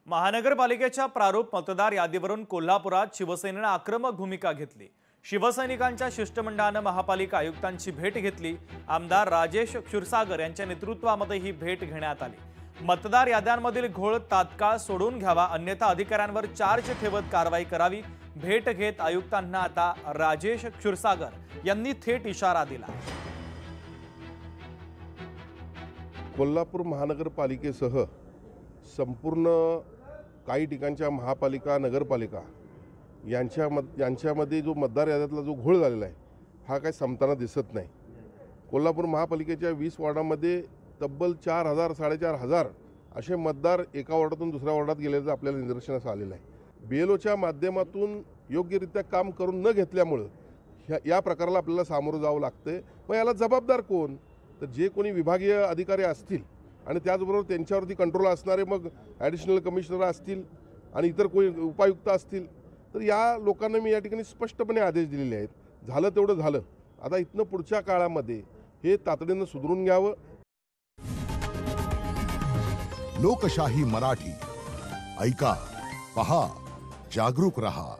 महानगरपालिकेच्या प्रारूप मतदार यादीवरून कोल्हापुरात शिवसेनेने आक्रमक भूमिका घेतली। शिवसैनिकांच्या शिष्टमंडळाने महापालिका आयुक्तांची भेट घेतली। आमदार राजेश क्षीरसागर यांच्या नेतृत्वामध्ये ही भेट घेण्यात आली। मतदार याद्यांमधील घोळ तात्काळ सोडून घ्यावा, अन्यथा अधिकाऱ्यांवर चार्ज ठेवत कारवाई करावी। भेट घेत आयुक्तांना आता राजेश क्षीरसागर यांनी थेट इशारा दिला। कोल्हापूर महानगरपालिकेसह संपूर्ण काही ठिकाणच्या महापालिका नगरपालिका यांच्यामध्ये जो मतदार याद्यातला जो घोळ झालेला आहे हा काही संपताना दिसत नाही। कोल्हापूर महापालिकेच्या 20 वॉर्डामध्ये तब्बल 4000 4500 असे मतदार एका वॉर्डातून दुसऱ्या वॉर्डात गेल्याचं आपल्याला निदर्शनास आलेलं आहे। बीएलओच्या माध्यमातून योग्यरित्या काम करून न घेतल्यामुळे या प्रकाराला आपल्याला सामोरं जावं लागतं। मग याला जबाबदार कोण? तर जे कोणी विभागीय अधिकारी असतील आणि त्याचबरोबर त्यांच्यावरती कंट्रोल असणारे मग ॲडिशनल कमिशनर असतील आणि इतर कोणी उपायुक्त असतील, तर या लोकांना मी या ठिकाणी स्पष्टपणे आदेश दिलेले आहेत। झालं तेवढं झालं, आता इथनं पुढच्या काळामध्ये हे तातडीनं सुधारून घ्यावं। लोकशाही मराठी ऐका, पहा, जागरूक रहा।